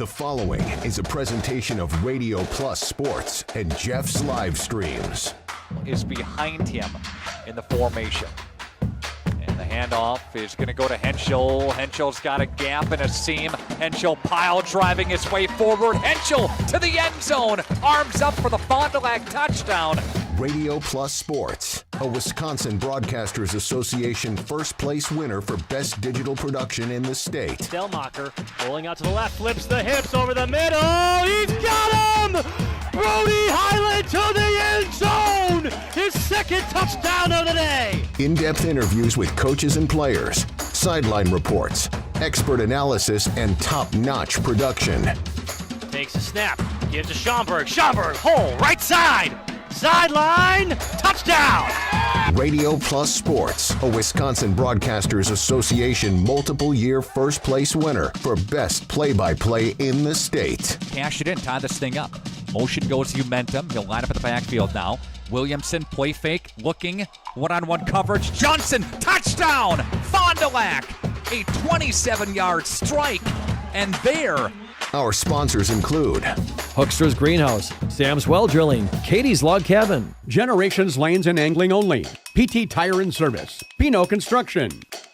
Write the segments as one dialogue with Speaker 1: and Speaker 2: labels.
Speaker 1: The following is a presentation of Radio Plus Sports and Jeff's live streams.
Speaker 2: Is behind him in the formation. And the handoff is going to go to Henschel. Henschel's got a gap and a seam. Henschel pile driving his way forward. Henschel to the end zone. Arms up for the Fond du Lac touchdown.
Speaker 1: Radio Plus Sports, a Wisconsin Broadcasters Association first place winner for best digital production in the state.
Speaker 3: Delmacher rolling out to the left, flips the hips over the middle. He's got him! Brody Highland to the end zone! His second touchdown of the day!
Speaker 1: In-depth interviews with coaches and players, sideline reports, expert analysis, and top-notch production.
Speaker 3: Takes a snap, gives to Schomburg. Schomburg, hole, right side! Sideline, touchdown!
Speaker 1: Radio Plus Sports, a Wisconsin Broadcasters Association multiple-year first-place winner for best play-by-play in the state.
Speaker 2: Cash it in, tie this thing up. Motion goes to Umentum. He'll line up at the backfield now. Williamson, play fake, looking, one-on-one coverage. Johnson, touchdown! Fond du Lac, a 27-yard strike. And there,
Speaker 1: our sponsors include
Speaker 4: Hookster's Greenhouse, Sam's Well Drilling, Katie's Log Cabin,
Speaker 5: Generations Lanes and Angling Only, PT Tire and Service, Pino Construction,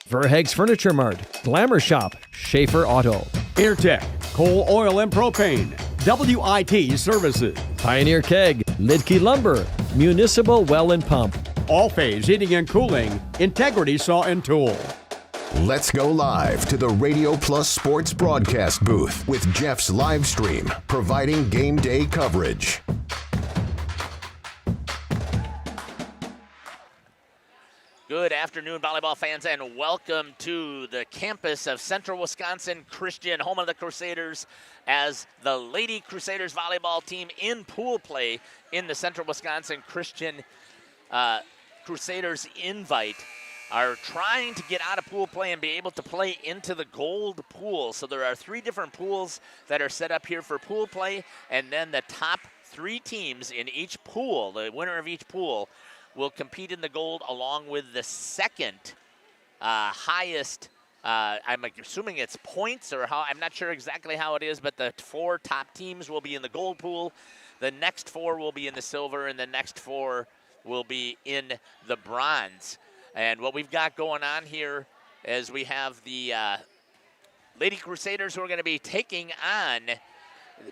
Speaker 4: Verheg's Furniture Mart, Glamour Shop, Schaefer Auto,
Speaker 5: Airtech, Coal, Oil and Propane, WIT Services,
Speaker 4: Pioneer Keg, Lidke Lumber, Municipal Well and Pump,
Speaker 5: All Phase Heating and Cooling, Integrity Saw and Tool.
Speaker 1: Let's go live to the Radio Plus Sports broadcast booth with Jeff's live stream, providing game day coverage.
Speaker 6: Good afternoon, volleyball fans, and welcome to the campus of Central Wisconsin Christian, home of the Crusaders, as the Lady Crusaders volleyball team in pool play in the Central Wisconsin Christian Crusaders invite are trying to get out of pool play and be able to play into the gold pool. So there are 3 different pools that are set up here for pool play, and then the top 3 teams in each pool, the winner of each pool, will compete in the gold along with the second highest, I'm assuming it's points or how, I'm not sure exactly how it is, but the 4 top teams will be in the gold pool. The next 4 will be in the silver, and the next 4 will be in the bronze. And what we've got going on here is we have the Lady Crusaders who are going to be taking on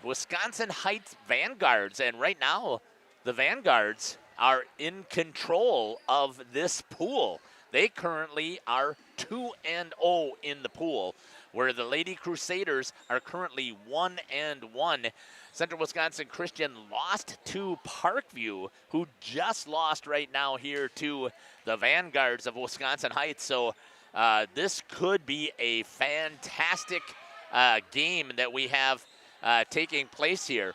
Speaker 6: Wisconsin Heights Vanguards. And right now, the Vanguards are in control of this pool. They currently are 2-0 in the pool, where the Lady Crusaders are currently 1-1. Central Wisconsin Christian lost to Parkview, who just lost right now here to the Vanguards of Wisconsin Heights. So this could be a fantastic game that we have taking place here.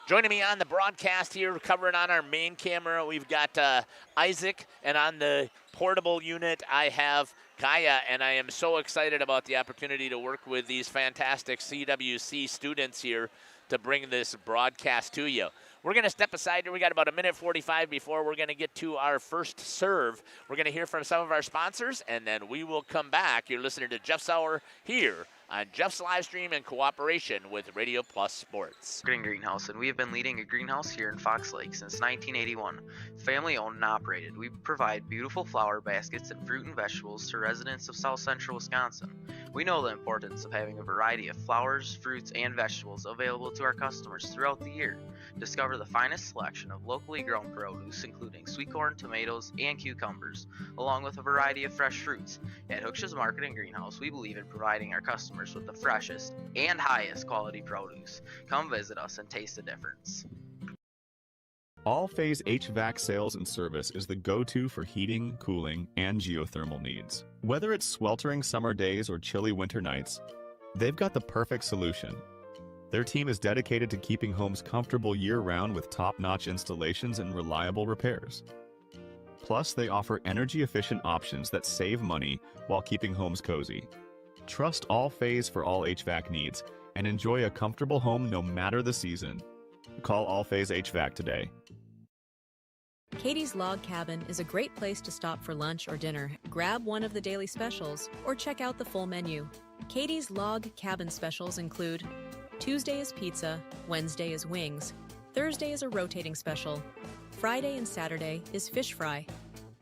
Speaker 6: Joining me on the broadcast here, covering on our main camera, we've got Isaac, and on the portable unit, I have Kaya, and I am so excited about the opportunity to work with these fantastic CWC students here to bring this broadcast to you. We're going to step aside here. We got about 1:45 before we're going to get to our first serve. We're going to hear from some of our sponsors, and then we will come back. You're listening to Jeff's Hour here on Jeff's live stream in cooperation with Radio Plus Sports.
Speaker 7: Greenhouse, and we have been leading a greenhouse here in Fox Lake since 1981. Family owned and operated, we provide beautiful flower baskets and fruit and vegetables to residents of South Central Wisconsin. We know the importance of having a variety of flowers, fruits, and vegetables available to our customers throughout the year. Discover the finest selection of locally grown produce, including sweet corn, tomatoes, and cucumbers, along with a variety of fresh fruits. At Hooksha's Market and Greenhouse, we believe in providing our customers with the freshest and highest quality produce. Come visit us and taste the difference.
Speaker 8: All Phase HVAC sales and service is the go-to for heating, cooling, and geothermal needs. Whether it's sweltering summer days or chilly winter nights, they've got the perfect solution. Their team is dedicated to keeping homes comfortable year-round with top-notch installations and reliable repairs. Plus, they offer energy-efficient options that save money while keeping homes cozy. Trust All Phase for all HVAC needs and enjoy a comfortable home no matter the season. Call All Phase HVAC today.
Speaker 9: Katie's Log Cabin is a great place to stop for lunch or dinner, grab one of the daily specials, or check out the full menu. Katie's Log Cabin specials include Tuesday is pizza, Wednesday is wings, Thursday is a rotating special, Friday and Saturday is fish fry.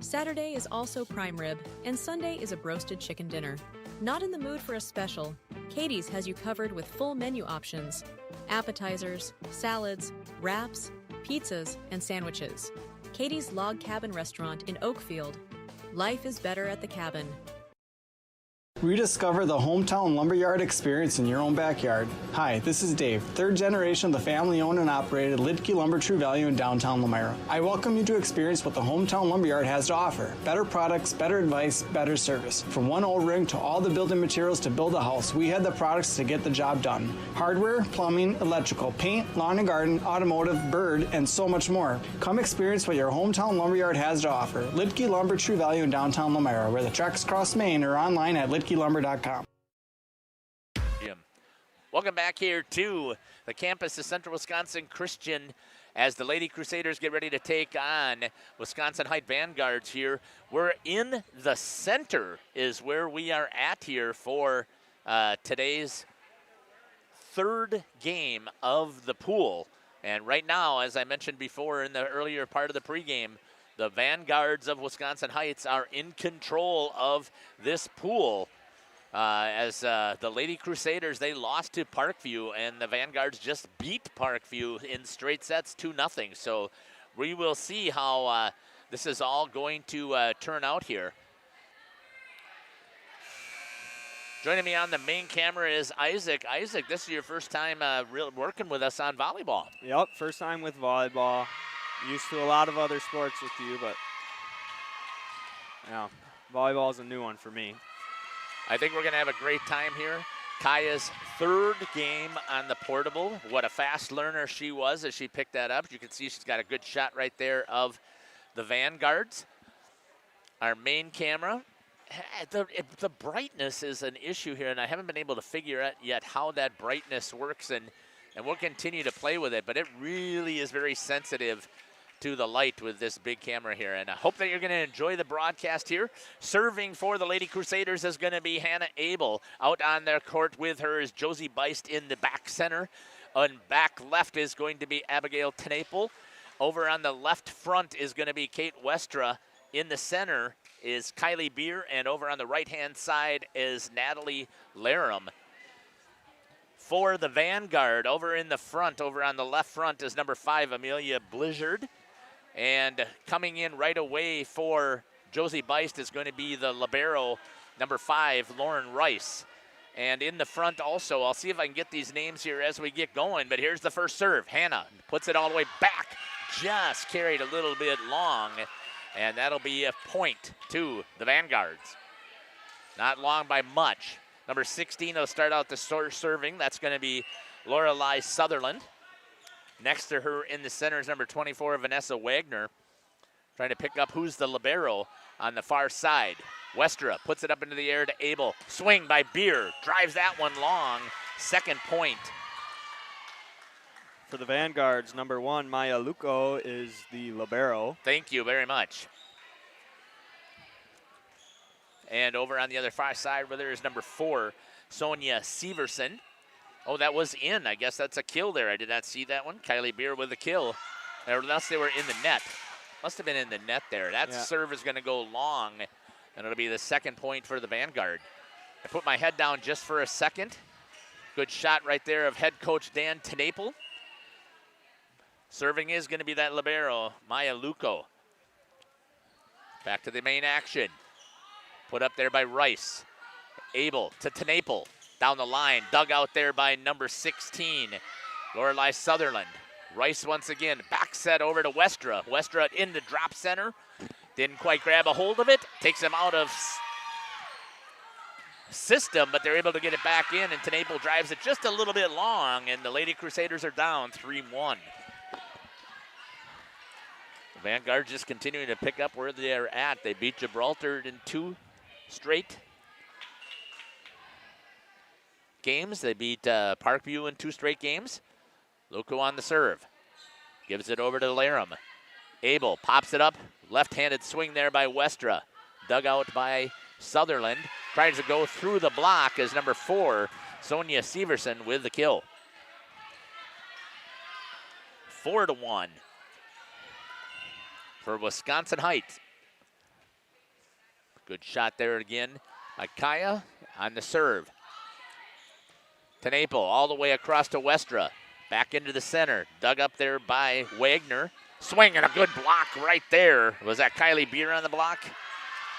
Speaker 9: Saturday is also prime rib, and Sunday is a broasted chicken dinner. Not in the mood for a special? Katie's has you covered with full menu options, appetizers, salads, wraps, pizzas, and sandwiches. Katie's Log Cabin Restaurant in Oakfield. Life is better at the cabin.
Speaker 10: Rediscover the hometown lumberyard experience in your own backyard. Hi, this is Dave, third generation of the family-owned and operated Lidke Lumber True Value in downtown Lamira. I welcome you to experience what the hometown lumberyard has to offer. Better products, better advice, better service. From one O-ring to all the building materials to build a house, we had the products to get the job done. Hardware, plumbing, electrical, paint, lawn and garden, automotive, bird, and so much more. Come experience what your hometown lumberyard has to offer. Lidke Lumber True Value in downtown Lamira, where the tracks cross Main, or online at lidkelumber.com.
Speaker 6: Welcome back here to the campus of Central Wisconsin Christian as the Lady Crusaders get ready to take on Wisconsin High Vanguards here. We're in the center is where we are at here for today's third game of the pool. And right now, as I mentioned before in the earlier part of the pregame, the Vanguards of Wisconsin Heights are in control of this pool. As the Lady Crusaders, they lost to Parkview, and the Vanguards just beat Parkview in straight sets 2-0. So we will see how this is all going to turn out here. Joining me on the main camera is Isaac. Isaac, this is your first time working with us on volleyball.
Speaker 11: Yep, first time with volleyball. Used to a lot of other sports with you, but yeah, volleyball is a new one for me.
Speaker 6: I think we're going to have a great time here. Kaya's third game on the portable. What a fast learner she was as she picked that up. You can see she's got a good shot right there of the Vanguards. Our main camera. The brightness is an issue here, and I haven't been able to figure out yet how that brightness works, and we'll continue to play with it, but it really is very sensitive to the light with this big camera here. And I hope that you're going to enjoy the broadcast here. Serving for the Lady Crusaders is going to be Hannah Abel. Out on their court with her is Josie Beist in the back center. On back left is going to be Abigail Tenaple. Over on the left front is going to be Kate Westra. In the center is Kylie Beer. And over on the right-hand side is Natalie Larum. For the Vanguard, over in the front, over on the left front is number 5, Amelia Blizzard. And coming in right away for Josie Beist is going to be the libero, number 5, Lauren Rice. And in the front also, I'll see if I can get these names here as we get going, but here's the first serve. Hannah puts it all the way back, just carried a little bit long, and that'll be a point to the Vanguards. Not long by much. Number 16 will start out the serving. That's going to be Lorelei Sutherland. Next to her in the center is number 24, Vanessa Wagner. Trying to pick up who's the libero on the far side. Westra puts it up into the air to Abel. Swing by Beer. Drives that one long. Second point.
Speaker 11: For the Vanguards, number 1, Maya Luco, is the libero.
Speaker 6: Thank you very much. And over on the other far side where there is number 4, Sonia Severson. Oh, that was in. I guess that's a kill there. I did not see that one. Kylie Beer with a kill. Unless they were in the net. Must have been in the net there. That serve is going to go long, and it'll be the second point for the Vanguard. I put my head down just for a second. Good shot right there of head coach Dan Tenaple. Serving is going to be that libero, Maya Luco. Back to the main action. Put up there by Rice. Abel to Tenaple. Down the line, dug out there by number 16, Lorelei Sutherland. Rice once again, back set over to Westra. Westra in the drop center. Didn't quite grab a hold of it. Takes him out of system, but they're able to get it back in, and Tenaple drives it just a little bit long, and the Lady Crusaders are down 3-1. The Vanguard just continuing to pick up where they're at. They beat Gibraltar in 2 straight games. They beat Parkview in 2 straight games. Luco on the serve. Gives it over to Larum. Abel pops it up. Left-handed swing there by Westra. Dug out by Sutherland. Tries to go through the block as number 4, Sonia Severson, with the kill. 4-1 for Wisconsin Heights. Good shot there again by Kaya on the serve. Tenaple all the way across to Westra. Back into the center. Dug up there by Wagner. Swing and a good block right there. Was that Kylie Beer on the block?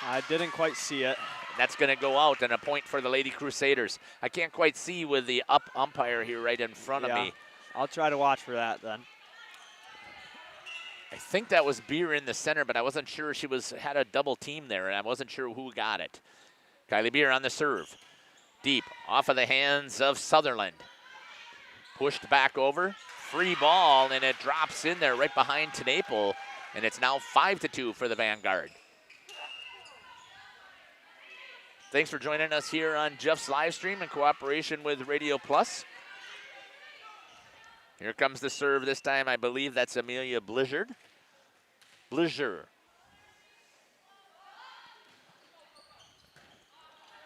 Speaker 11: I didn't quite see it.
Speaker 6: That's going to go out, and a point for the Lady Crusaders. I can't quite see with the up umpire here right in front of me.
Speaker 11: I'll try to watch for that then.
Speaker 6: I think that was Beer in the center, but I wasn't sure. She had a double team there, and I wasn't sure who got it. Kylie Beer on the serve. Deep, off of the hands of Sutherland. Pushed back over. Free ball, and it drops in there right behind Tenaple, and it's now 5-2 for the Vanguard. Thanks for joining us here on Jeff's live stream in cooperation with Radio Plus. Here comes the serve this time. I believe that's Amelia Blizzard.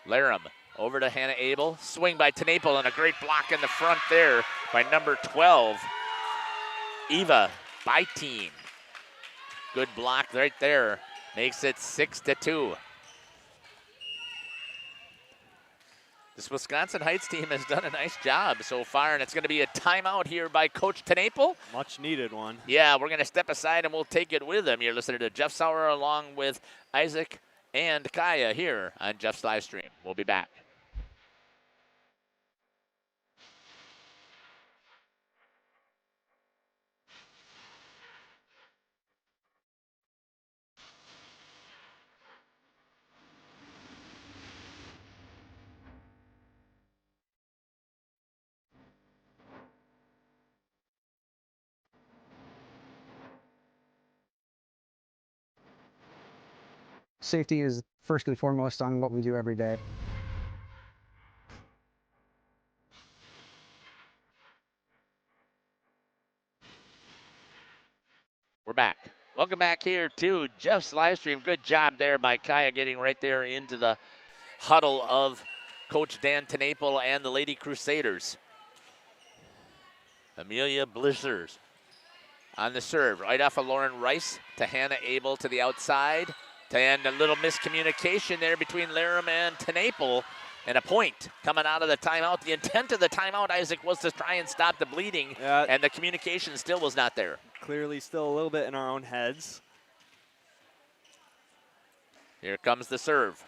Speaker 6: Laram over to Hannah Abel. Swing by Tenaple and a great block in the front there by number 12, Eva Byteen. Good block right there. Makes it 6-2. This Wisconsin Heights team has done a nice job so far, and it's going to be a timeout here by Coach Tenaple.
Speaker 11: Much needed one.
Speaker 6: Yeah, we're going to step aside and we'll take it with him. You're listening to Jeff Sauer along with Isaac and Kaya here on Jeff's live stream. We'll be back.
Speaker 12: Safety is first and foremost on what we do every day.
Speaker 6: We're back. Welcome back here to Jeff's live stream. Good job there by Kaya getting right there into the huddle of Coach Dan Tenaple and the Lady Crusaders. Amelia Blizzers on the serve, right off of Lauren Rice to Hannah Abel to the outside. And a little miscommunication there between Laram and Tenaple, and a point coming out of the timeout. The intent of the timeout, Isaac, was to try and stop the bleeding, and the communication still was not there.
Speaker 11: Clearly still a little bit in our own heads.
Speaker 6: Here comes the serve.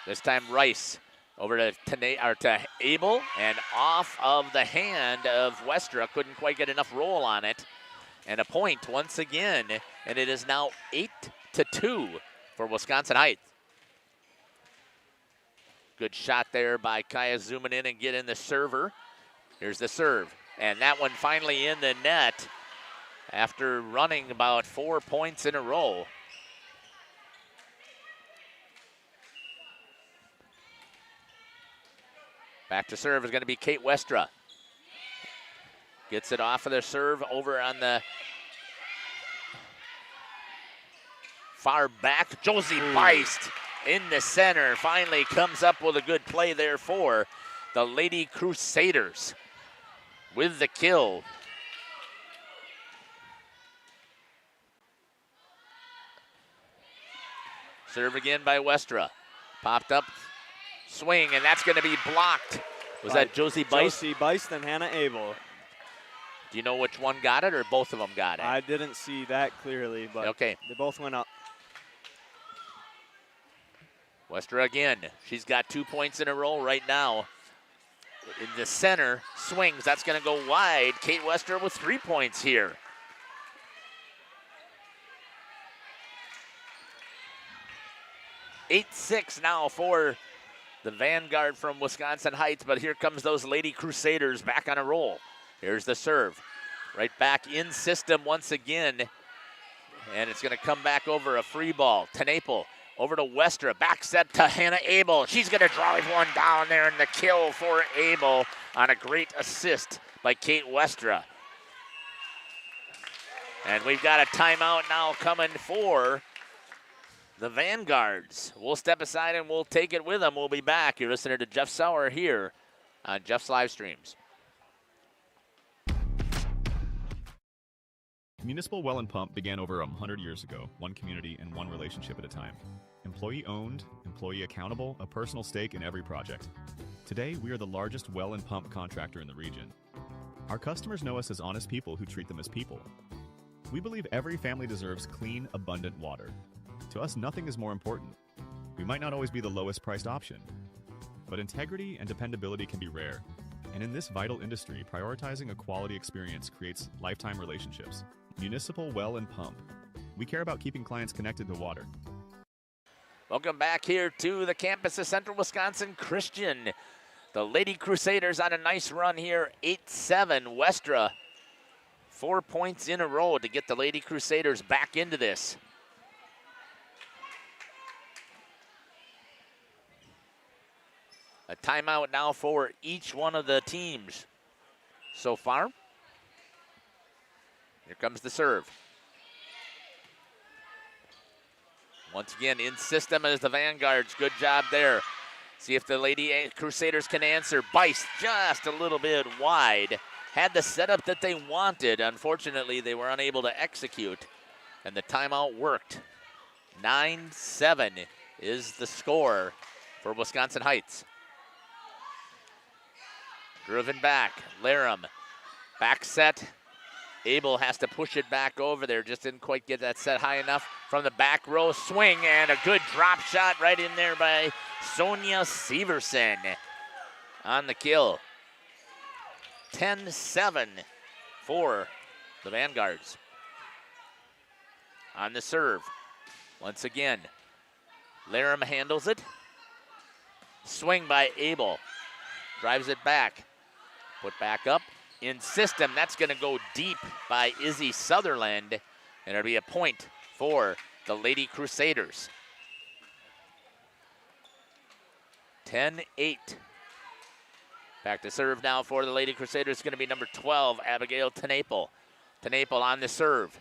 Speaker 6: This time Rice over to Abel, and off of the hand of Westra. Couldn't quite get enough roll on it. And a point once again, and it is now 8-2 for Wisconsin Heights. Good shot there by Kaya, zooming in and getting the server. Here's the serve, and that one finally in the net after running about 4 points in a row. Back to serve is going to be Kate Westra. Gets it off of the serve over on the far back. Josie Beist in the center. Finally comes up with a good play there for the Lady Crusaders with the kill. Serve again by Westra. Popped up, swing, and that's going to be blocked. Was that Josie Beist?
Speaker 11: Josie Beist and Hannah Abel.
Speaker 6: Do you know which one got it or both of them got it?
Speaker 11: I didn't see that clearly, but
Speaker 6: okay,
Speaker 11: they both went up.
Speaker 6: Westra again. She's got 2 points in a row right now. In the center, swings. That's going to go wide. Kate Westra with 3 points here. (8-6) now for the Vanguard from Wisconsin Heights, but here comes those Lady Crusaders back on a roll. Here's the serve. Right back in system once again. And it's going to come back over a free ball. Tenaple over to Westra. Back set to Hannah Abel. She's going to drive one down there, and the kill for Abel on a great assist by Kate Westra. And we've got a timeout now coming for the Vanguards. We'll step aside and we'll take it with them. We'll be back. You're listening to Jeff Sauer here on Jeff's live streams.
Speaker 8: Municipal Well and Pump began over 100 years ago, one community and one relationship at a time. Employee owned, employee accountable, a personal stake in every project. Today, we are the largest well and pump contractor in the region. Our customers know us as honest people who treat them as people. We believe every family deserves clean, abundant water. To us, nothing is more important. We might not always be the lowest priced option, but integrity and dependability can be rare. And in this vital industry, prioritizing a quality experience creates lifetime relationships. Municipal Well and Pump. We care about keeping clients connected to water.
Speaker 6: Welcome back here to the campus of Central Wisconsin Christian. The Lady Crusaders on a nice run here, 8-7. Westra, 4 points in a row to get the Lady Crusaders back into this. A timeout now for each one of the teams so far. Here comes the serve. Once again, in system as the Vanguards. Good job there. See if the Lady Crusaders can answer. Bice just a little bit wide. Had the setup that they wanted. Unfortunately, they were unable to execute, and the timeout worked. 9-7 is the score for Wisconsin Heights. Driven back, Laram, back set. Abel has to push it back over there. Just didn't quite get that set high enough. From the back row, swing, and a good drop shot right in there by Sonia Severson on the kill. 10-7 for the Vanguards. On the serve, once again, Laram handles it. Swing by Abel, drives it back. Put back up in system. That's going to go deep by Izzy Sutherland, and it'll be a point for the Lady Crusaders. 10-8. Back to serve now for the Lady Crusaders. It's going to be number 12, Abigail Tenaple. Tenaple on the serve.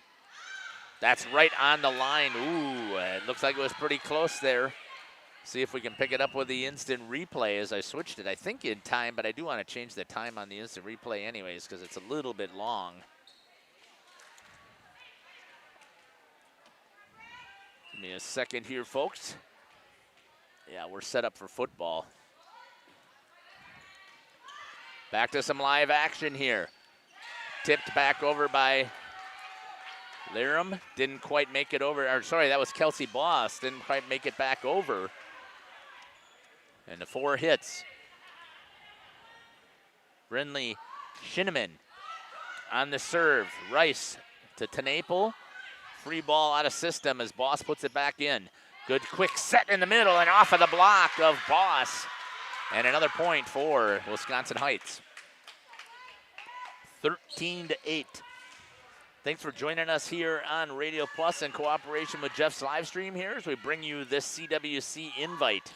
Speaker 6: That's right on the line. Ooh, it looks like it was pretty close there. See if we can pick it up with the instant replay as I switched it, I think in time, but I do want to change the time on the instant replay anyways because it's a little bit long. Give me a second here, folks. Yeah, we're set up for football. Back to some live action here. Tipped back over by Laram. Didn't quite make it over. Or sorry, that was Kelsey Boss. Didn't quite make it back over. And the 4 hits. Brinley Shinneman on the serve. Rice to Tenaple. Free ball out of system as Boss puts it back in. Good quick set in the middle and off of the block of Boss. And another point for Wisconsin Heights. 13-8. Thanks for joining us here on Radio Plus in cooperation with Jeff's live stream here as we bring you this CWC invite.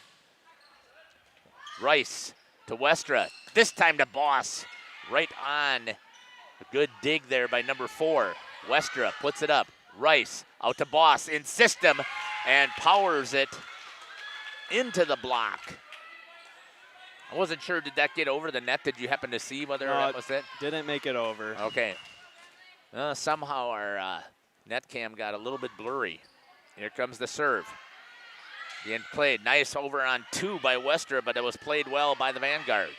Speaker 6: Rice to Westra, this time to Boss, right on. A good dig there by number 4. Westra puts it up. Rice out to Boss in system and powers it into the block. I wasn't sure, did that get over the net? Did you happen to see whether that was it?
Speaker 11: Didn't make it over.
Speaker 6: Okay. Somehow our net cam got a little bit blurry. Here comes the serve. Being played nice over on 2 by Westra, but it was played well by the Vanguard.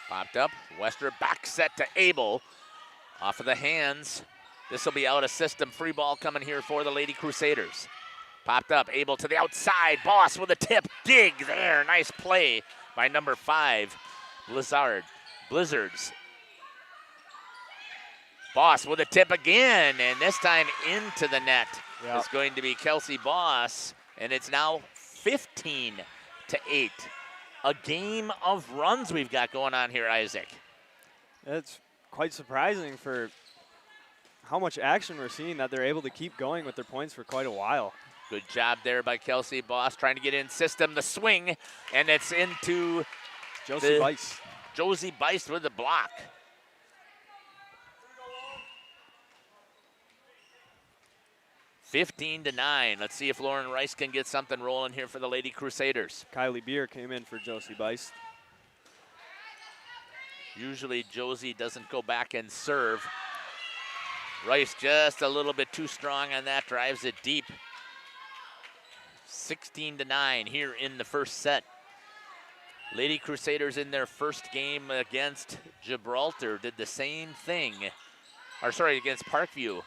Speaker 6: Popped up, Westra back set to Abel. Off of the hands. This will be out of system. Free ball coming here for the Lady Crusaders. Popped up, Abel to the outside. Boss with a tip, dig there. Nice play by number 5, Blizzards. Boss with a tip again, and this time into the net. Yep. It's going to be Kelsey Boss, and it's now 15-8. A game of runs we've got going on here, Isaac.
Speaker 11: It's quite surprising for how much action we're seeing that they're able to keep going with their points for quite a while.
Speaker 6: Good job there by Kelsey Boss trying to get in system, the swing, and it's into
Speaker 11: Josie Bice.
Speaker 6: Josie Bice with the block. (15-9). Let's see if Lauren Rice can get something rolling here for the Lady Crusaders.
Speaker 11: Kylie Beer came in for Josie Bice.
Speaker 6: Usually Josie doesn't go back and serve. Rice just a little bit too strong on that, drives it deep. 16-9 here in the first set. Lady Crusaders in their first game against Gibraltar did the same thing. Against Parkview.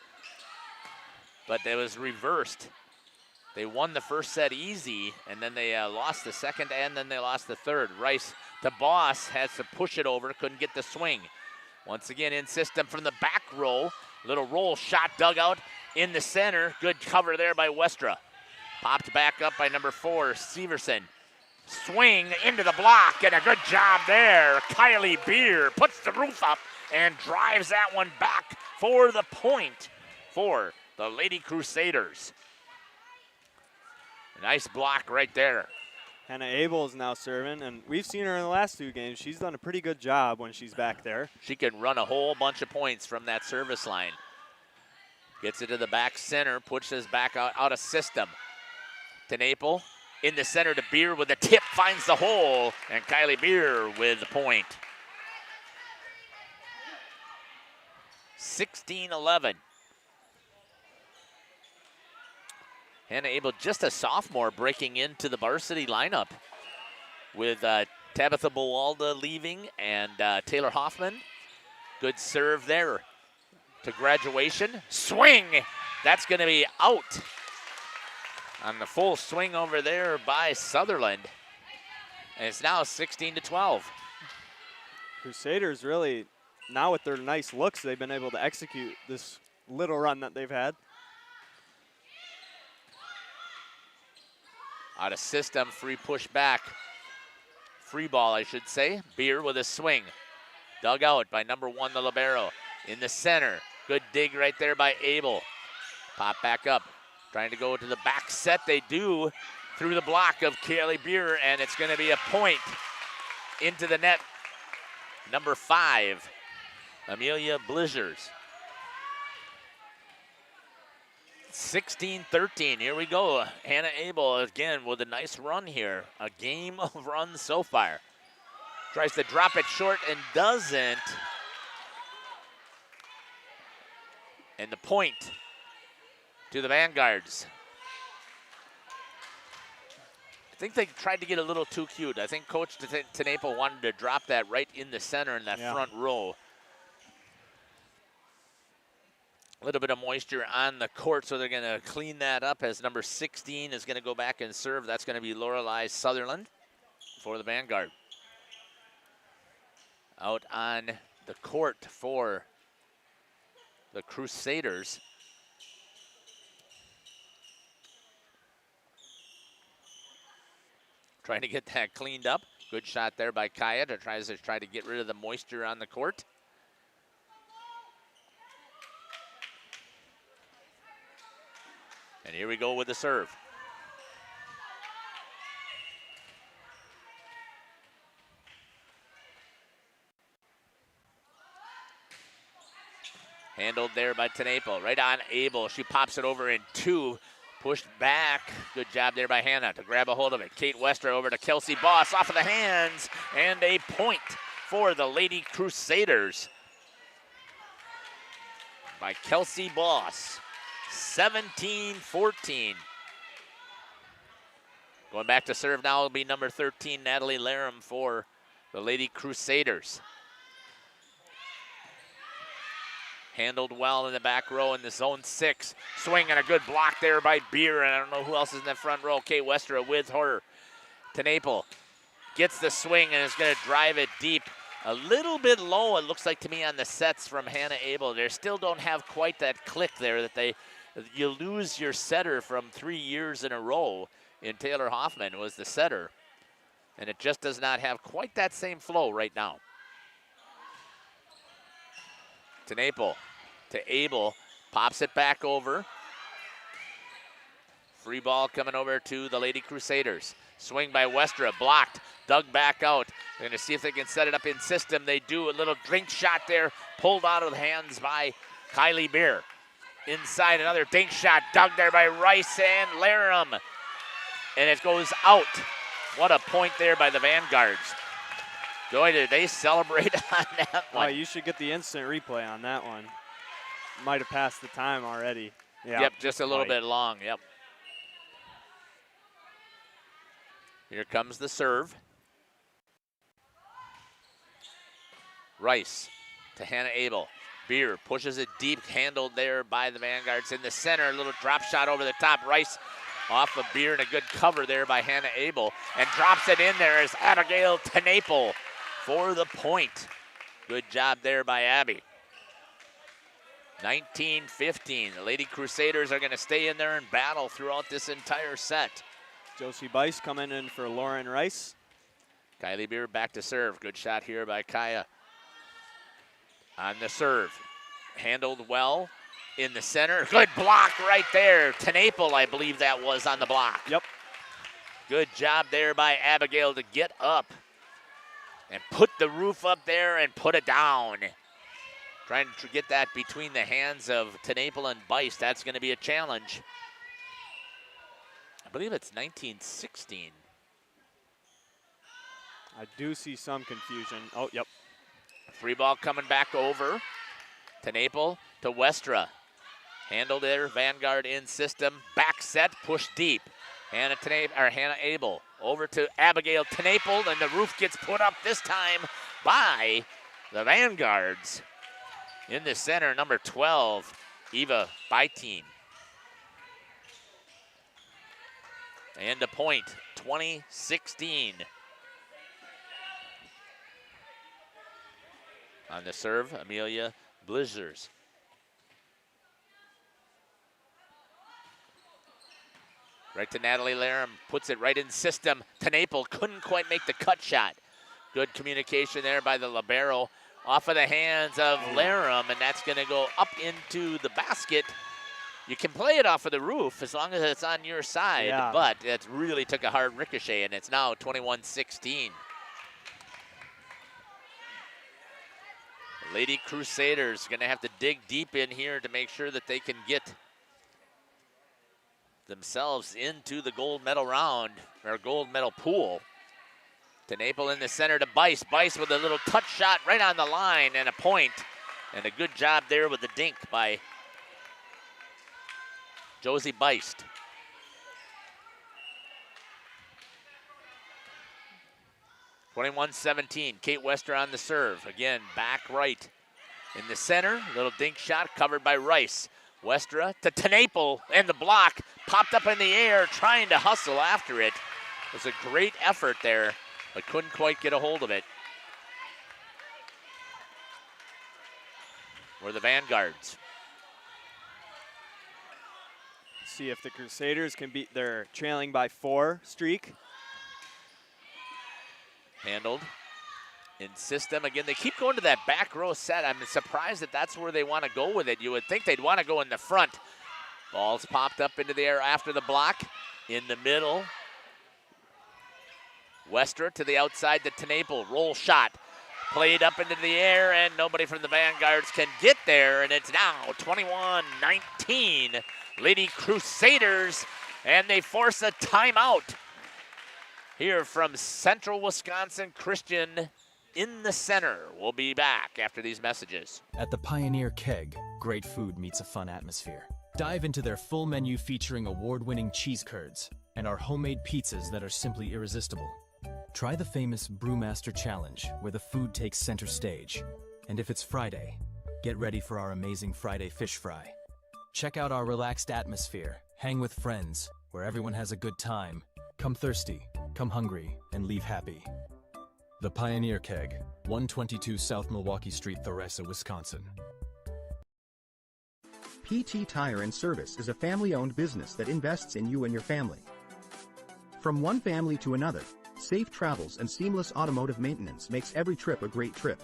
Speaker 6: But it was reversed. They won the first set easy, and then they lost the second, and then they lost the third. Rice, the boss, has to push it over, couldn't get the swing. Once again, in system from the back row. Little roll shot dug out in the center. Good cover there by Westra. Popped back up by number 4, Severson. Swing into the block, and a good job there. Kylie Beer puts the roof up and drives that one back for the point for the Lady Crusaders. Nice block right there.
Speaker 11: Hannah Abel is now serving, and we've seen her in the last 2 games. She's done a pretty good job when she's back there.
Speaker 6: She can run a whole bunch of points from that service line. Gets it to the back center, pushes back out of system. To Naples, in the center to Beer with a tip, finds the hole, and Kylie Beer with the point. 16-11. Hannah Abel, just a sophomore, breaking into the varsity lineup with Tabitha Bowalda leaving and Taylor Hoffman. Good serve there to Graduation. Swing! That's going to be out on the full swing over there by Sutherland. And it's now 16-12.
Speaker 11: Crusaders really, now with their nice looks, they've been able to execute this little run that they've had.
Speaker 6: Out of system, free push back. Free ball, I should say. Beer with a swing. Dug out by number 1, the libero. In the center, good dig right there by Abel. Pop back up, trying to go to the back set. They do through the block of Kaylee Beer, and it's going to be a point into the net. Number 5, Amelia Blizzers. 16-13, here we go. Hannah Abel again with a nice run here. A game of runs so far. Tries to drop it short and doesn't. And the point to the Vanguards. I think they tried to get a little too cute. I think Coach Tenapo wanted to drop that right in the center in that front row. A little bit of moisture on the court, so they're going to clean that up as number 16 is going to go back and serve. That's going to be Lorelei Sutherland for the Vanguard. Out on the court for the Crusaders. Trying to get that cleaned up. Good shot there by Kaya to try to get rid of the moisture on the court. And here we go with the serve. Handled there by Tenapo, right on Abel. She pops it over in 2, pushed back. Good job there by Hannah to grab a hold of it. Kate Wester over to Kelsey Boss, off of the hands, and a point for the Lady Crusaders by Kelsey Boss. 17-14. Going back to serve now will be number 13, Natalie Laram for the Lady Crusaders. Handled well in the back row in the zone 6. Swing and a good block there by Beer, and I don't know who else is in the front row. Kate Westra with her. Tenapo gets the swing and is going to drive it deep. A little bit low, it looks like to me, on the sets from Hannah Abel. They still don't have quite that click there that you lose your setter from 3 years in a row. In Taylor Hoffman was the setter, and it just does not have quite that same flow right now. Tenapo to Abel, pops it back over. Free ball coming over to the Lady Crusaders. Swing by Westra, blocked, dug back out. They're going to see if they can set it up in system. They do. A little drink shot there, pulled out of the hands by Kylie Beer. Inside, another dink shot, dug there by Rice and Laram. And it goes out. What a point there by the Vanguards. Boy, did they celebrate on that one.
Speaker 11: Oh, you should get the instant replay on that one. might have passed the time already. Yeah,
Speaker 6: Yep, just a little bit long, yep. Here comes the serve. Rice to Hannah Abel. Beer pushes it deep, handled there by the Vanguards in the center. A little drop shot over the top. Rice off of Beer and a good cover there by Hannah Abel. And drops it in there as Abigail Tenaple for the point. Good job there by Abby. 19-15. The Lady Crusaders are going to stay in there and battle throughout this entire set.
Speaker 11: Josie Bice coming in for Lauren Rice.
Speaker 6: Kylie Beer back to serve. Good shot here by Kaya. On the serve. Handled well in the center. Good block right there. Tenaple, I believe that was on the block.
Speaker 11: Yep.
Speaker 6: Good job there by Abigail to get up and put the roof up there and put it down. Trying to get that between the hands of Tenaple and Bice. That's going to be a challenge. I believe it's 19-16.
Speaker 11: I do see some confusion. Oh, yep.
Speaker 6: Free ball coming back over. Tenaple to Westra. Handled there, Vanguard in system. Back set, push deep. Hannah Abel over to Abigail Tenaple, and the roof gets put up this time by the Vanguards. In the center, number 12, Eva Byteam. And a point, 20-16. On the serve, Amelia Blizzers. Right to Natalie Laram, puts it right in system. Tenaple couldn't quite make the cut shot. Good communication there by the libero. Off of the hands of Laram, and that's going to go up into the basket. You can play it off of the roof as long as it's on your side, but it really took a hard ricochet, and it's now 21-16. Lady Crusaders going to have to dig deep in here to make sure that they can get themselves into the gold medal round, or gold medal pool. Tenaple in the center to Bice. Bice with a little touch shot right on the line and a point. And a good job there with the dink by Josie Bice. (21-17). Kate Wester on the serve. Again, back right. In the center, little dink shot covered by Rice. Westra to Tenaple, and the block popped up in the air, trying to hustle after it. It was a great effort there, but couldn't quite get a hold of it. Were the Vanguards.
Speaker 11: See if the Crusaders can beat their trailing by 4 streak.
Speaker 6: Handled in system. Again, they keep going to that back row set. I'm surprised that that's where they want to go with it. You would think they'd want to go in the front. Ball's popped up into the air after the block. In the middle. Westra to the outside to Tenaple. Roll shot. Played up into the air, and nobody from the Vanguards can get there. And it's now 21-19. Lady Crusaders, and they force a timeout here from Central Wisconsin Christian in the center. We'll be back after these messages.
Speaker 13: At the Pioneer Keg, great food meets a fun atmosphere. Dive into their full menu featuring award-winning cheese curds and our homemade pizzas that are simply irresistible. Try the famous Brewmaster Challenge, where the food takes center stage. And if it's Friday, get ready for our amazing Friday fish fry. Check out our relaxed atmosphere, hang with friends, where everyone has a good time. Come thirsty, come hungry, and leave happy. The Pioneer Keg, 122 South Milwaukee Street, Theresa, Wisconsin.
Speaker 14: PT Tire and Service is a family-owned business that invests in you and your family. From one family to another, safe travels and seamless automotive maintenance makes every trip a great trip.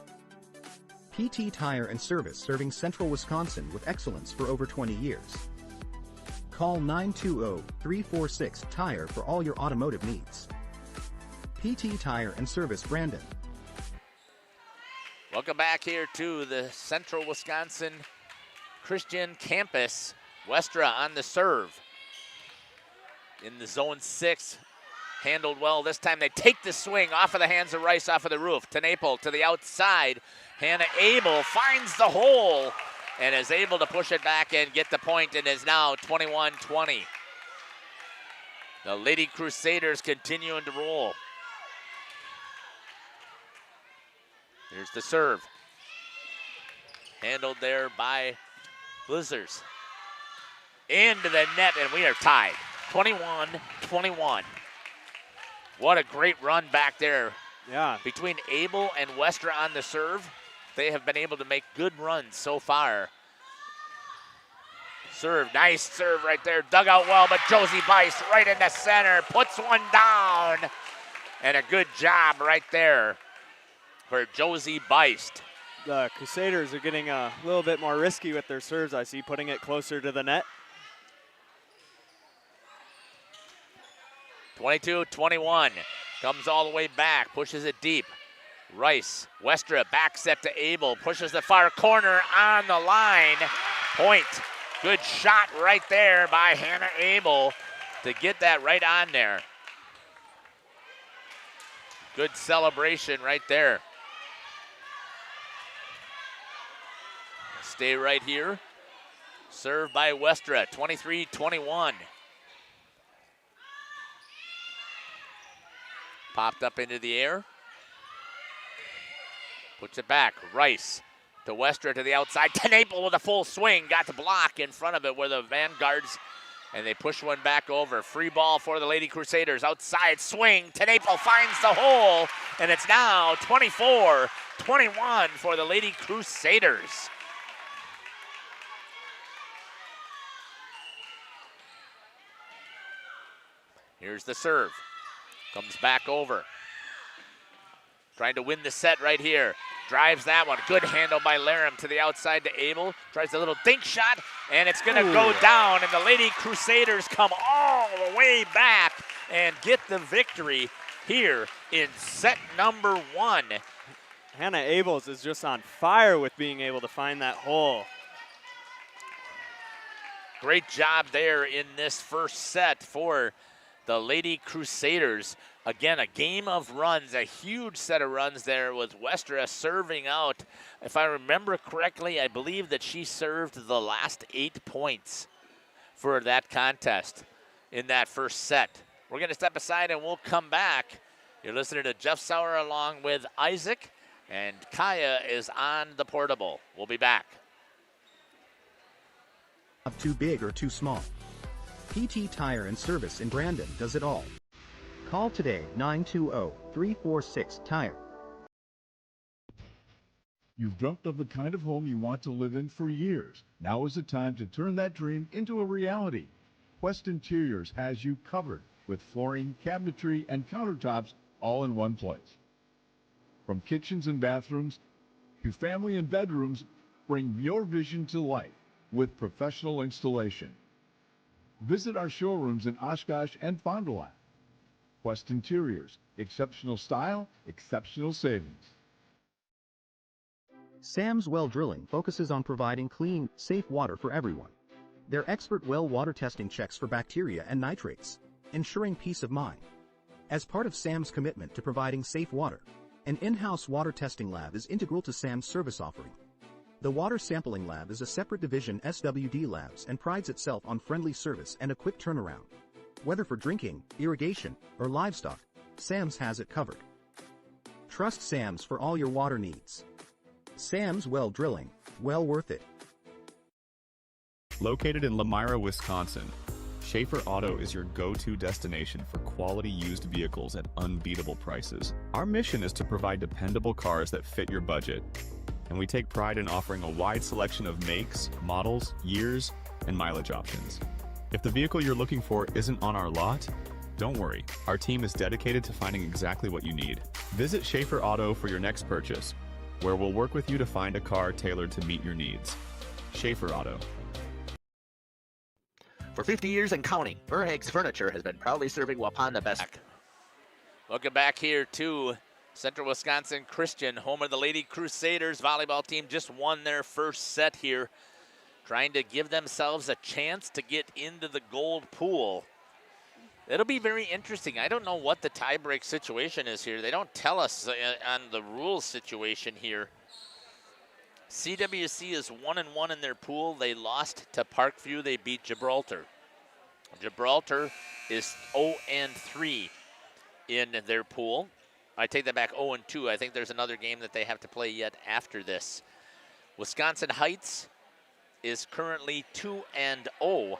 Speaker 14: PT Tire and Service, serving Central Wisconsin with excellence for over 20 years. Call 920-346-TIRE for all your automotive needs. PT Tire and Service, Brandon.
Speaker 6: Welcome back here to the Central Wisconsin Christian campus. Westra on the serve. In the zone 6, handled well. This time they take the swing off of the hands of Rice, off of the roof. Tenaple to the outside. Hannah Abel finds the hole and is able to push it back and get the point, and is now 21-20. The Lady Crusaders continuing to roll. Here's the serve. Handled there by Blizzards. Into the net, and we are tied. 21-21. What a great run back there.
Speaker 11: Yeah.
Speaker 6: Between Abel and Westra on the serve, they have been able to make good runs so far. Serve, nice serve right there. Dug out well, but Josie Bice right in the center, puts one down. And a good job right there for Josie Bice.
Speaker 11: The Crusaders are getting a little bit more risky with their serves, I see, putting it closer to the net.
Speaker 6: 22-21, comes all the way back, pushes it deep. Rice, Westra, back set to Abel, pushes the far corner on the line. Point, good shot right there by Hannah Abel to get that right on there. Good celebration right there. Stay right here. Served by Westra, 23-21. Popped up into the air. Puts it back. Rice to Westra to the outside. Tenaple with a full swing. Got the block in front of it where the Vanguards, and they push one back over. Free ball for the Lady Crusaders. Outside swing. Tenaple finds the hole, and it's now 24-21 for the Lady Crusaders. Here's the serve. Comes back over. Trying to win the set right here. Drives that one. Good handle by Laram to the outside to Abel. Tries a little dink shot, and it's going to go down, and the Lady Crusaders come all the way back and get the victory here in set number 1.
Speaker 11: Hannah Abels is just on fire with being able to find that hole.
Speaker 6: Great job there in this first set for the Lady Crusaders. Again, a game of runs, a huge set of runs there with Westra serving out. If I remember correctly, I believe that she served the last 8 points for that contest in that first set. We're going to step aside and we'll come back. You're listening to Jeff Sauer along with Isaac, and Kaya is on the portable. We'll be back.
Speaker 14: Too big or too small. PT Tire and Service in Brandon does it all. Call today 920-346-TIRE.
Speaker 15: You've dreamt of the kind of home you want to live in for years. Now is the time to turn that dream into a reality. Quest Interiors has you covered with flooring, cabinetry, and countertops all in one place. From kitchens and bathrooms to family and bedrooms, bring your vision to life with professional installation. Visit our showrooms in Oshkosh and Fond du Lac. Quest Interiors, exceptional style, exceptional savings.
Speaker 14: Sam's Well Drilling focuses on providing clean, safe water for everyone. Their expert well water testing checks for bacteria and nitrates, ensuring peace of mind. As part of Sam's commitment to providing safe water, an in-house water testing lab is integral to Sam's service offering. The Water Sampling Lab is a separate division SWD Labs and prides itself on friendly service and a quick turnaround. Whether for drinking, irrigation, or livestock, Sam's has it covered. Trust Sam's for all your water needs. Sam's Well Drilling, well worth it.
Speaker 8: Located in Lamira, Wisconsin, Schaefer Auto is your go-to destination for quality used vehicles at unbeatable prices. Our mission is to provide dependable cars that fit your budget, and we take pride in offering a wide selection of makes, models, years, and mileage options. If the vehicle you're looking for isn't on our lot, don't worry. Our team is dedicated to finding exactly what you need. Visit Schaefer Auto for your next purchase, where we'll work with you to find a car tailored to meet your needs. Schaefer Auto.
Speaker 6: For 50 years and counting, Verhaeg's Furniture has been proudly serving Waupun the best. Welcome back here to Central Wisconsin Christian, home of the Lady Crusaders. Volleyball team just won their first set here, trying to give themselves a chance to get into the gold pool. It'll be very interesting. I don't know what the tiebreak situation is here. They don't tell us on the rules situation here. CWC is 1-1 in their pool. They lost to Parkview. They beat Gibraltar. Gibraltar is 0-3 in their pool. I take that back, 0-2. I think there's another game that they have to play yet after this. Wisconsin Heights is currently 2-0.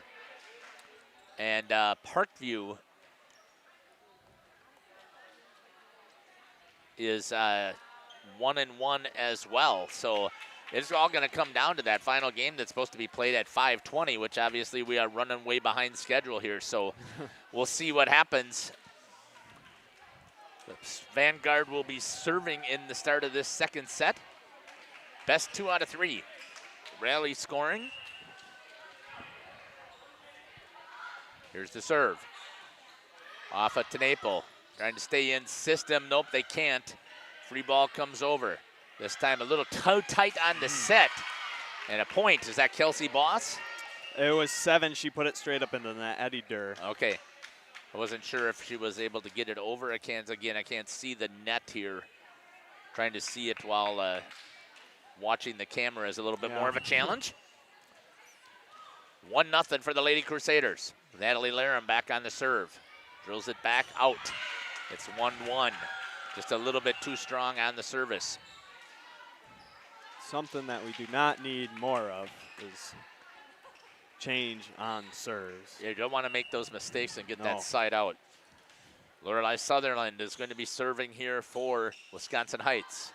Speaker 6: And Parkview is 1-1 as well. So it's all going to come down to that final game that's supposed to be played at 5:20, which obviously we are running way behind schedule here. So we'll see what happens. Vanguard will be serving in the start of this second set. Best 2 out of 3. Rally scoring. Here's the serve. Off of Tenaple. Trying to stay in system. Nope, they can't. Free ball comes over. This time a little too tight on the set. And a point. Is that Kelsey Boss?
Speaker 11: It was 7. She put it straight up into the net. Eddie Durr.
Speaker 6: Okay. I wasn't sure if she was able to get it over. I can't see the net here. Trying to see it while watching the camera is a little bit more of a challenge. 1-0 for the Lady Crusaders. Natalie Laram back on the serve. Drills it back out. It's 1-1. Just a little bit too strong on the service.
Speaker 11: Something that we do not need more of is change on serves.
Speaker 6: You don't want to make those mistakes and get that side out. Lorelei Sutherland is going to be serving here for Wisconsin Heights.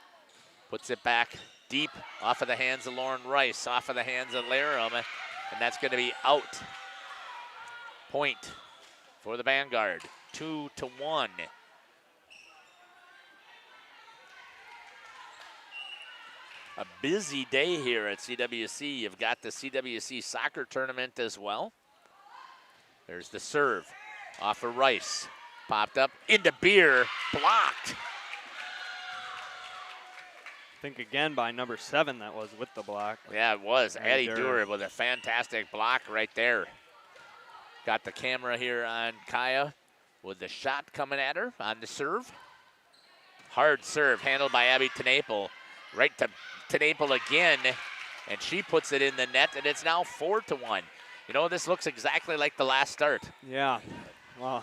Speaker 6: Puts it back deep off of the hands of Lauren Rice, off of the hands of Laram, and that's going to be out. Point for the Vanguard, 2-1. A busy day here at CWC. You've got the CWC soccer tournament as well. There's the serve off of Rice. Popped up into Beer, blocked.
Speaker 11: I think again by number 7 that was with the block.
Speaker 6: Yeah, it was. Addie Durr with a fantastic block right there. Got the camera here on Kaya with the shot coming at her on the serve. Hard serve handled by Abby Tenaple. Right to Tenaple again, and she puts it in the net, and it's now 4-1. You know, this looks exactly like the last start.
Speaker 11: Yeah, wow.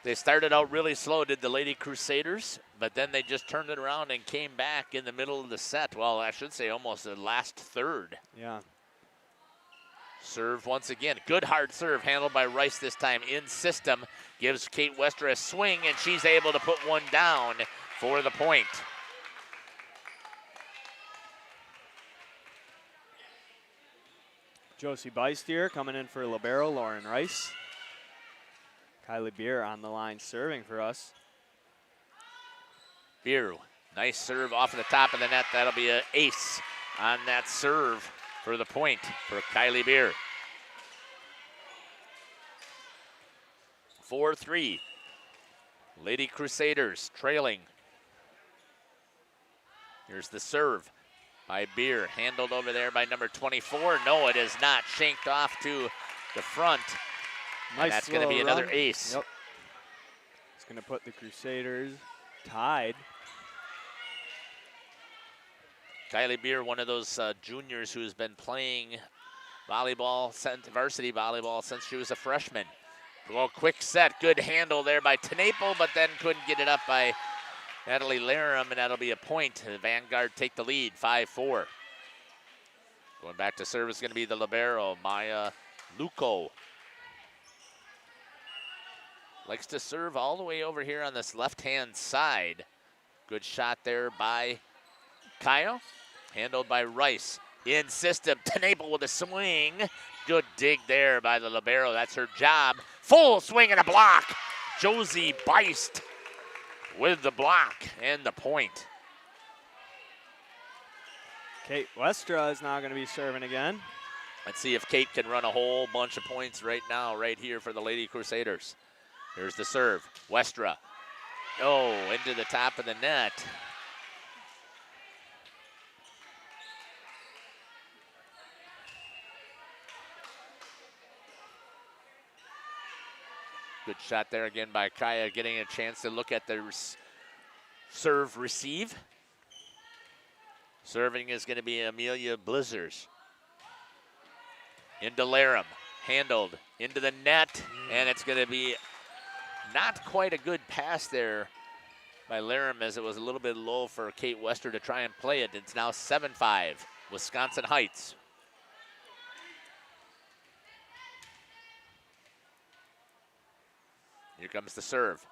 Speaker 6: They started out really slow, did the Lady Crusaders, but then they just turned it around and came back in the middle of the set. Well, I should say almost the last third.
Speaker 11: Yeah.
Speaker 6: Serve once again. Good hard serve handled by Rice this time in system. Gives Kate Wester a swing, and she's able to put one down for the point.
Speaker 11: Josie Beistier coming in for libero, Lauren Rice. Kylie Beer on the line serving for us.
Speaker 6: Beer, nice serve off of the top of the net. That'll be an ace on that serve for the point for Kylie Beer. 4-3. Lady Crusaders trailing. Here's the serve by Beer, handled over there by number 24. No, it is not. Shanked off to the front.
Speaker 11: Nice.
Speaker 6: That's going to be another
Speaker 11: run.
Speaker 6: ace.
Speaker 11: Yep. It's going to put the Crusaders tied.
Speaker 6: Kylie Beer, one of those juniors who's been playing volleyball, varsity volleyball, since she was a freshman. Well, quick set, good handle there by Tenaple, but then couldn't get it up by Natalie Laram, and that'll be a point. The Vanguard take the lead, 5-4. Going back to serve is going to be the libero, Maya Luco. Likes to serve all the way over here on this left-hand side. Good shot there by Kyle, handled by Rice. In system, Tenaple with a swing. Good dig there by the libero, that's her job. Full swing and a block. Josie Beist with the block and the point.
Speaker 11: Kate Westra is now going to be serving again.
Speaker 6: Let's see if Kate can run a whole bunch of points right now, right here for the Lady Crusaders. Here's the serve, Westra. Oh, into the top of the net. Good shot there again by Kaya, getting a chance to look at the serve receive. Serving is going to be Amelia Blizzers. Into Laram, handled into the net, and it's going to be not quite a good pass there by Laram, as it was a little bit low for Kate Wester to try and play it. It's now 7-5, Wisconsin Heights. Here comes the serve.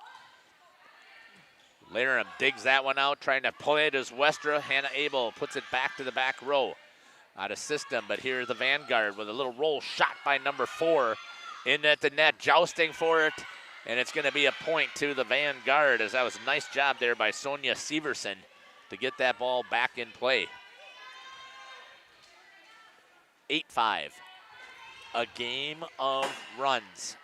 Speaker 6: Laram digs that one out, trying to play it as Westra. Hannah Abel puts it back to the back row. Out of system, but here's the Vanguard with a little roll shot by number 4 in at the net, jousting for it, and it's going to be a point to the Vanguard, as that was a nice job there by Sonia Severson to get that ball back in play. 8-5, a game of runs.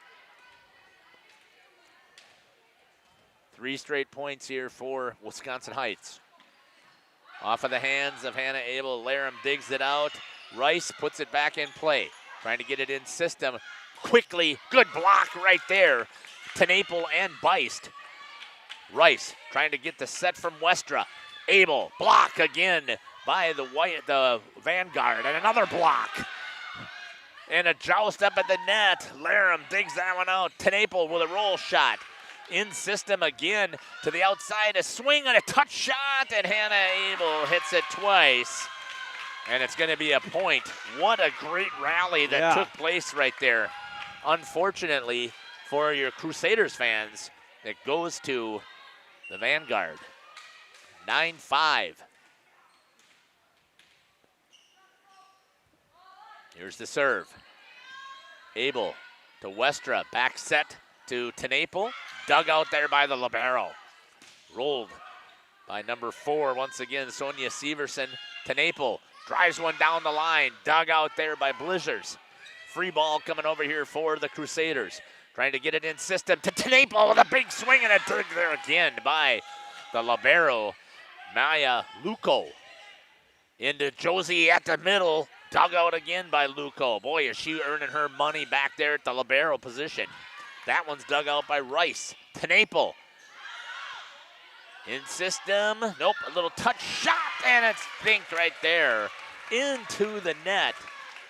Speaker 6: 3 straight points here for Wisconsin Heights. Off of the hands of Hannah Abel, Laram digs it out. Rice puts it back in play, trying to get it in system quickly. Good block right there. Tenaple and Beist. Rice trying to get the set from Westra. Abel, block again by the Vanguard, and another block. And a joust up at the net. Laram digs that one out. Tenaple with a roll shot. In system again to the outside, a swing and a touch shot, and Hannah Abel hits it twice. And it's going to be a point. What a great rally that took place right there. Unfortunately for your Crusaders fans, it goes to the Vanguard. 9-5. Here's the serve. Abel to Westra, back set to Tenaple. Dug out there by the libero. Rolled by number 4, once again, Sonia Severson. Tenaple drives one down the line. Dug out there by Blizzers. Free ball coming over here for the Crusaders. Trying to get it in system to Tenaple with a big swing, and a dig there again by the libero, Maya Luco. Into Josie at the middle. Dug out again by Luco. Boy, is she earning her money back there at the libero position. That one's dug out by Rice. Tenaple. In system. Nope, a little touch shot, and it's thinked right there into the net.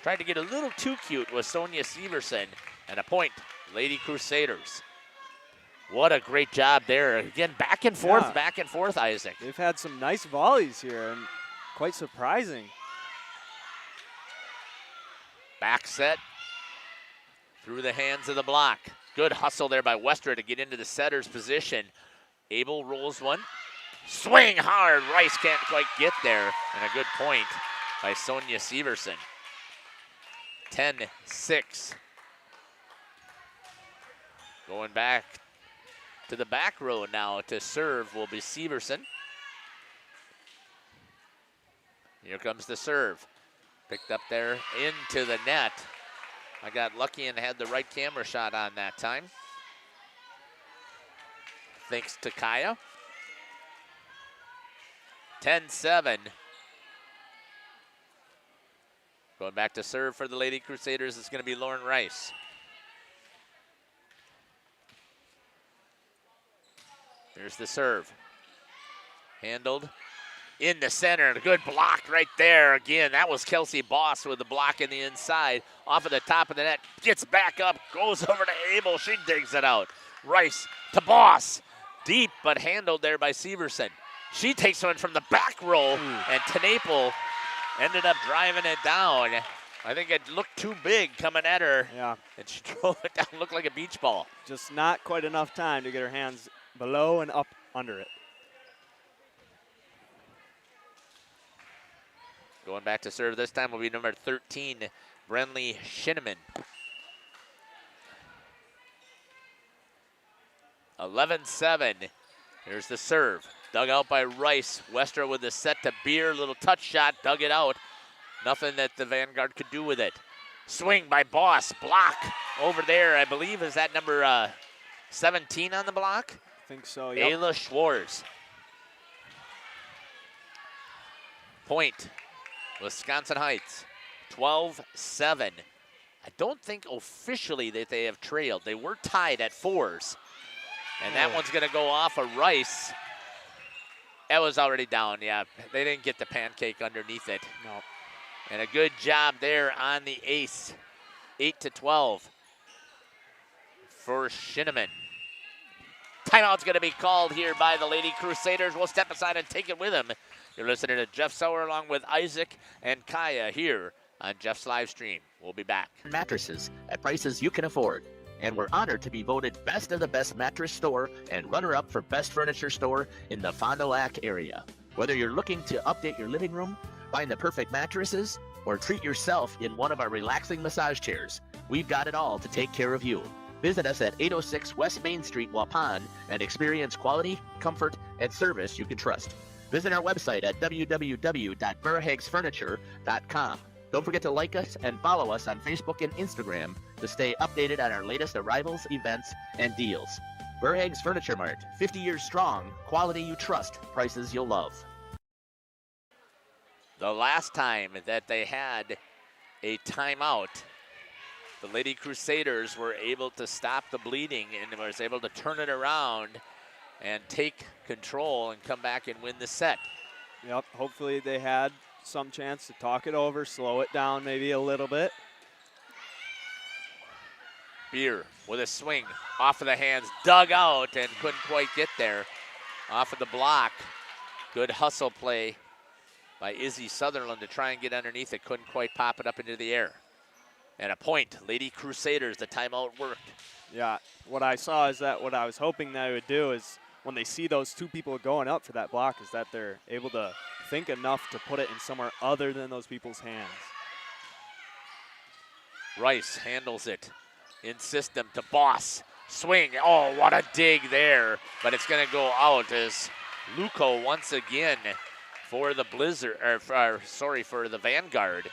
Speaker 6: Tried to get a little too cute with Sonia Severson. And a point, Lady Crusaders. What a great job there. Again, back and forth, Isaac.
Speaker 11: They've had some nice volleys here, and quite surprising.
Speaker 6: Back set through the hands of the block. Good hustle there by Westra to get into the setter's position. Abel rolls one. Swing hard. Rice can't quite get there. And a good point by Sonia Severson. 10-6. Going back to the back row now to serve will be Severson. Here comes the serve. Picked up there into the net. I got lucky and had the right camera shot on that time. Thanks to Kaya. 10-7. Going back to serve for the Lady Crusaders is going to be Lauren Rice. Here's the serve. Handled in the center, and a good block right there. Again, that was Kelsey Boss with the block in the inside. Off of the top of the net, gets back up, goes over to Abel. She digs it out. Rice to Boss. Deep, but handled there by Severson. She takes one from the back row, and Tenaple ended up driving it down. I think it looked too big coming at her.
Speaker 11: Yeah.
Speaker 6: And she drove it down, looked like a beach ball.
Speaker 11: Just not quite enough time to get her hands below and up under it.
Speaker 6: Going back to serve this time will be number 13, Brenly Shinneman. 11-7. Here's the serve. Dug out by Rice. Westra with the set to Beer. Little touch shot. Dug it out. Nothing that the Vanguard could do with it. Swing by Boss. Block over there. I believe is that number 17 on the block?
Speaker 11: I think so, yep.
Speaker 6: Ayla Schwartz. Point. Wisconsin Heights. 12-7. I don't think officially that they have trailed. They were tied at 4s. And that one's going to go off of Rice That was already down, yeah. They didn't get the pancake underneath it.
Speaker 11: No.
Speaker 6: And a good job there on the ace. 8-12 for Shinneman. Timeout's going to be called here by the Lady Crusaders. We'll step aside and take it with them. You're listening to Jeff Sauer along with Isaac and Kaya here on Jeff's live stream. We'll be back.
Speaker 16: Mattresses at prices you can afford. And we're honored to be voted best of the best mattress store and runner-up for best furniture store in the Fond du Lac area. Whether you're looking to update your living room, find the perfect mattresses, or treat yourself in one of our relaxing massage chairs, we've got it all to take care of you. Visit us at 806 West Main Street, Waupun, and experience quality, comfort, and service you can trust. Visit our website at www.verhagsfurniture.com. Don't forget to like us and follow us on Facebook and Instagram to stay updated on our latest arrivals, events, and deals. Verhaeg's Furniture Mart, 50 years strong, quality you trust, prices you'll love.
Speaker 6: The last time that they had a timeout, the Lady Crusaders were able to stop the bleeding and was able to turn it around and take control and come back and win the set.
Speaker 11: Yep, hopefully they had some chance to talk it over, slow it down maybe a little bit.
Speaker 6: Beer with a swing off of the hands, dug out and couldn't quite get there. Off of the block, good hustle play by Izzy Sutherland to try and get underneath it, couldn't quite pop it up into the air. And a point, Lady Crusaders, the timeout worked.
Speaker 11: Yeah, what I saw is that what I was hoping that it would do is when they see those two people going up for that block is that they're able to think enough to put it in somewhere other than those people's hands.
Speaker 6: Rice handles it in system to Boss. Swing, oh, what a dig there. But it's gonna go out as Luco once again for the Blizzard, for the Vanguard.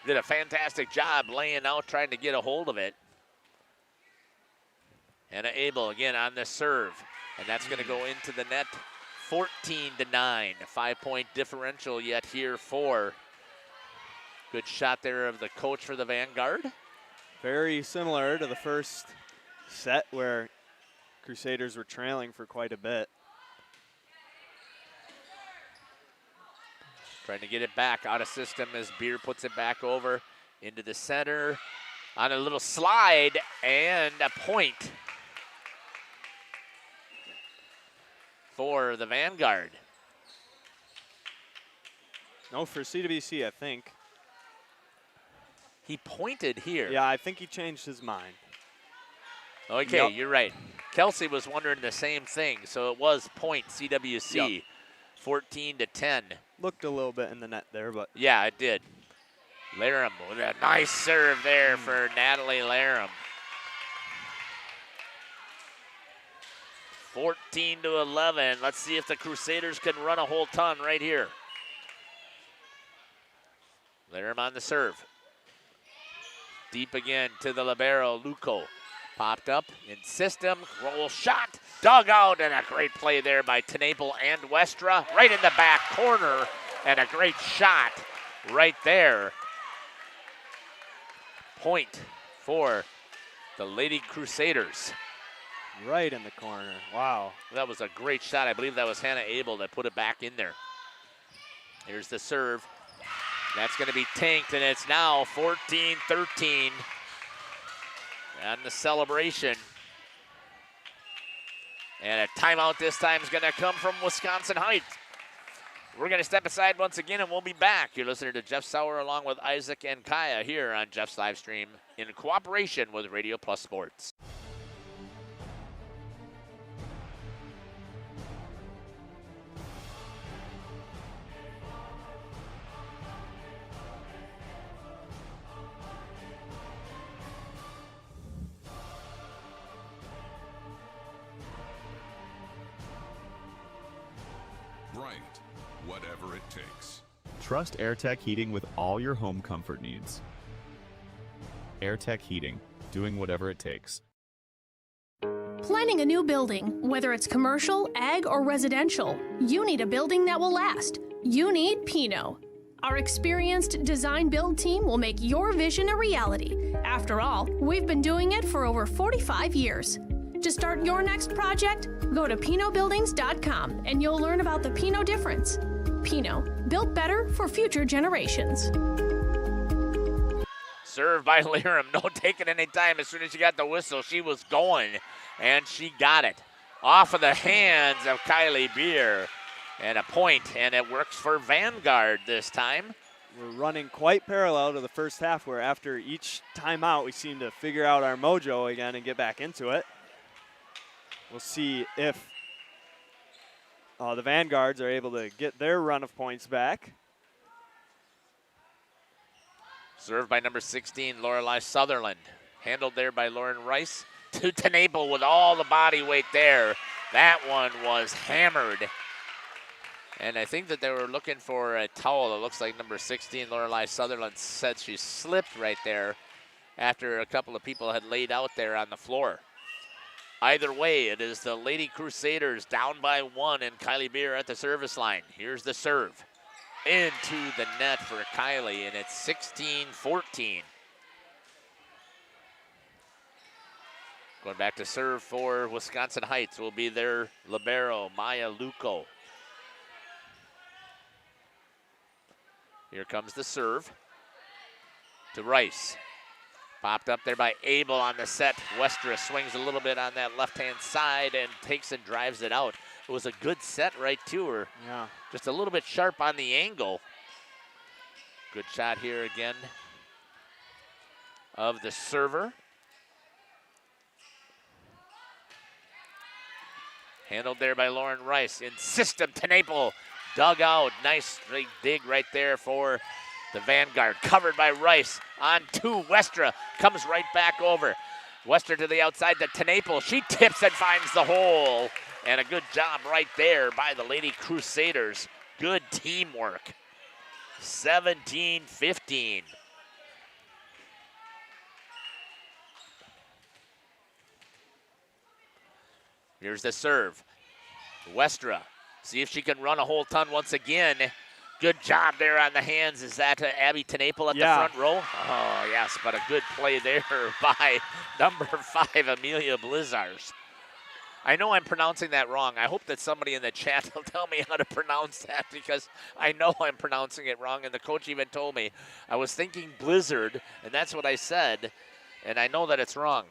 Speaker 6: Did a fantastic job laying out, trying to get a hold of it. Hannah Abel again on the serve, and that's going to go into the net. 14-9, a 5-point differential yet here for. Good shot there of the coach for the Vanguard.
Speaker 11: Very similar to the first set where Crusaders were trailing for quite a bit.
Speaker 6: Trying to get it back out of system as Beer puts it back over into the center on a little slide and a point for the Vanguard.
Speaker 11: No, for CWC, I think.
Speaker 6: He pointed here.
Speaker 11: Yeah, I think he changed his mind.
Speaker 6: Okay,
Speaker 11: Yep.
Speaker 6: You're right. Kelsey was wondering the same thing, so it was point CWC,
Speaker 11: Yep.
Speaker 6: 14-10.
Speaker 11: Looked a little bit in the net there, but.
Speaker 6: Yeah, it did. Laram with a nice serve there for Natalie Laram. 14-11. Let's see if the Crusaders can run a whole ton right here. Laram on the serve. Deep again to the libero, Luco. Popped up in system, roll shot, dug out, and a great play there by Tenable and Westra. Right in the back corner, and a great shot right there. Point for the Lady Crusaders.
Speaker 11: Right in the corner, wow.
Speaker 6: That was a great shot. I believe that was Hannah Abel that put it back in there. Here's the serve. That's going to be tanked, and it's now 14-13. And the celebration. And a timeout this time is going to come from Wisconsin Heights. We're going to step aside once again, and we'll be back. You're listening to Jeff Sauer along with Isaac and Kaya here on Jeff's live stream in cooperation with Radio Plus Sports.
Speaker 17: Right, whatever it takes.
Speaker 8: Trust AirTech Heating with all your home comfort needs. AirTech Heating, doing whatever it takes.
Speaker 18: Planning a new building, whether it's commercial, ag, or residential, you need a building that will last. You need Pino. Our experienced design build team will make your vision a reality. After all, we've been doing it for over 45 years. To start your next project, go to PinoBuildings.com and you'll learn about the Pino difference. Pino, built better for future generations.
Speaker 6: Served by Lirum, no taking any time. As soon as she got the whistle, she was going, and she got it. Off of the hands of Kylie Beer, and a point, and it works for Vanguard this time.
Speaker 11: We're running quite parallel to the first half, where after each timeout, we seem to figure out our mojo again and get back into it. We'll see if the Vanguards are able to get their run of points back.
Speaker 6: Served by number 16, Lorelei Sutherland. Handled there by Lauren Rice. To Tenable with all the body weight there. That one was hammered. And I think that they were looking for a towel. It looks like number 16, Lorelei Sutherland, said she slipped right there after a couple of people had laid out there on the floor. Either way, it is the Lady Crusaders down by 1, and Kylie Beer at the service line. Here's the serve. Into the net for Kylie, and it's 16-14. Going back to serve for Wisconsin Heights will be their libero, Maya Luco. Here comes the serve to Rice. Popped up there by Abel on the set. Westra swings a little bit on that left-hand side and takes and drives it out. It was a good set right to her.
Speaker 11: Yeah.
Speaker 6: Just a little bit sharp on the angle. Good shot here again of the server. Handled there by Lauren Rice. In system, Tenaple dug out. Nice big dig right there for the Vanguard. Covered by Rice. On to Westra. Comes right back over. Westra to the outside to Tenaple. She tips and finds the hole. And a good job right there by the Lady Crusaders. Good teamwork. 17-15. Here's the serve. Westra. See if she can run a whole ton once again. Good job there on the hands. Is that Abby Tenaple at the front row? Oh, yes, but a good play there by number 5, Amelia Blizzars. I know I'm pronouncing that wrong. I hope that somebody in the chat will tell me how to pronounce that, because I know I'm pronouncing it wrong, and the coach even told me. I was thinking Blizzard, and that's what I said, and I know that it's wrong.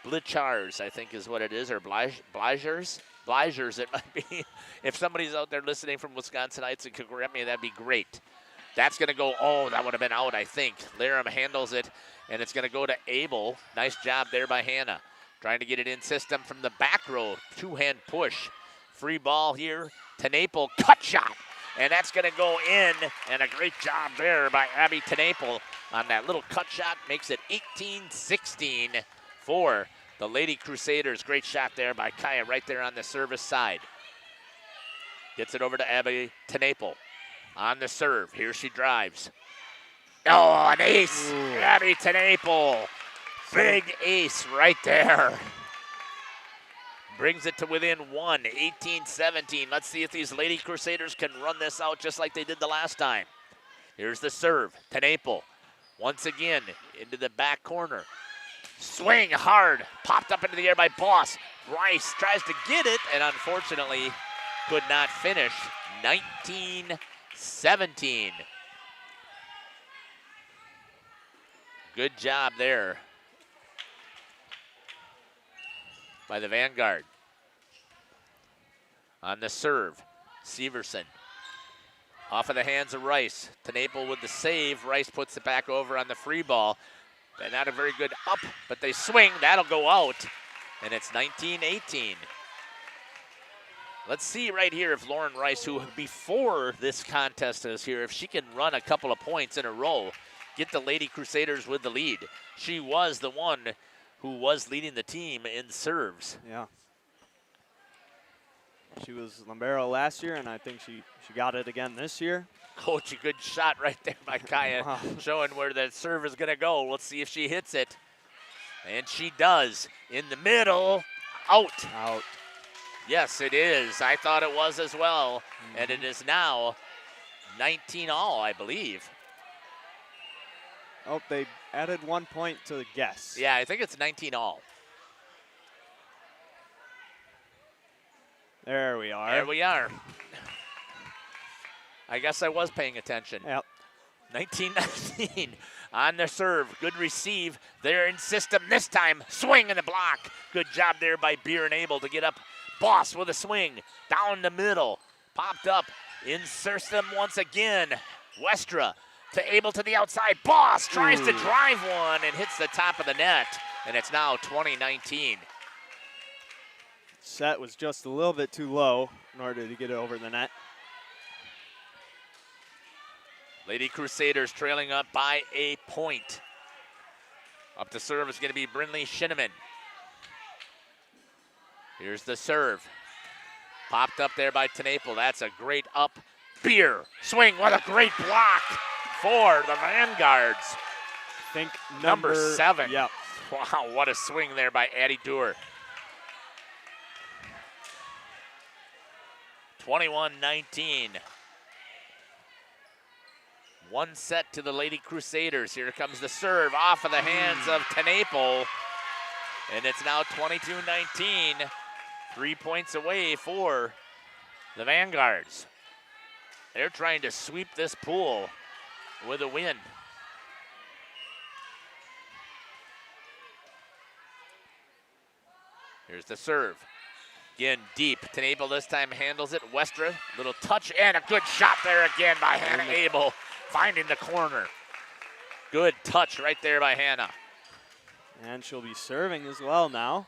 Speaker 6: Blitzars, I think is what it is, or Blizers? Blizers, it might be. If somebody's out there listening from Wisconsin Heights and could correct me, that'd be great. That's going to go, oh, that would have been out, I think. Laram handles it, and it's going to go to Abel. Nice job there by Hannah. Trying to get it in system from the back row. Two-hand push. Free ball here. Tenaple, cut shot. And that's going to go in, and a great job there by Abby Tenaple on that little cut shot. Makes it 18-16 for the Lady Crusaders. Great shot there by Kaya right there on the service side. Gets it over to Abby Tenaple. On the serve, here she drives. Oh, an ace, ooh. Abby Tenaple. Big ace right there. Brings it to within 1, 18-17. Let's see if these Lady Crusaders can run this out just like they did the last time. Here's the serve, Tenaple. Once again, into the back corner. Swing hard, popped up into the air by Boss. Rice tries to get it, and unfortunately could not finish. 19-17. Good job there by the Vanguard. On the serve, Severson. Off of the hands of Rice. Tenaple with the save. Rice puts it back over on the free ball. And not a very good up, but they swing. That'll go out. And it's 19-18. Let's see right here if Lauren Rice, who before this contest is here, if she can run a couple of points in a row, get the Lady Crusaders with the lead. She was the one who was leading the team in serves.
Speaker 11: Yeah. She was libero last year, and I think she got it again this year.
Speaker 6: Coach, a good shot right there by Kaya, wow. Showing where the serve is going to go. Let's see if she hits it. And she does. In the middle, out.
Speaker 11: Out.
Speaker 6: Yes, it is. I thought it was as well. Mm-hmm. And it is now 19-all, I believe.
Speaker 11: Oh, they added 1 point to the guess.
Speaker 6: Yeah, I think it's 19 all.
Speaker 11: There we are.
Speaker 6: There we are. I guess I was paying attention.
Speaker 11: Yep.
Speaker 6: 19-19 on the serve. Good receive. They're in system this time. Swing and a block. Good job there by Beer and Abel to get up. Boss with a swing. Down the middle. Popped up in system once again. Westra to Abel to the outside. Boss tries to drive one and hits the top of the net. And it's now 20-19.
Speaker 11: Set was just a little bit too low in order to get it over the net.
Speaker 6: Lady Crusaders trailing up by a point. Up to serve is going to be Brinley Shinneman. Here's the serve. Popped up there by Tenaple. That's a great up. Beer. Swing. What a great block for the Vanguards.
Speaker 11: I think
Speaker 6: number 7.
Speaker 11: Yep.
Speaker 6: Wow, what a swing there by Addie Dewar. 21-19. 1 set to the Lady Crusaders. Here comes the serve off of the hands of Tenaple. And it's now 22-19. 3 points away for the Vanguards. They're trying to sweep this pool with a win. Here's the serve. Again, deep. Tenaple this time handles it. Westra, little touch and a good shot there again by Hannah Abel, finding the corner. Good touch right there by Hannah.
Speaker 11: And she'll be serving as well now.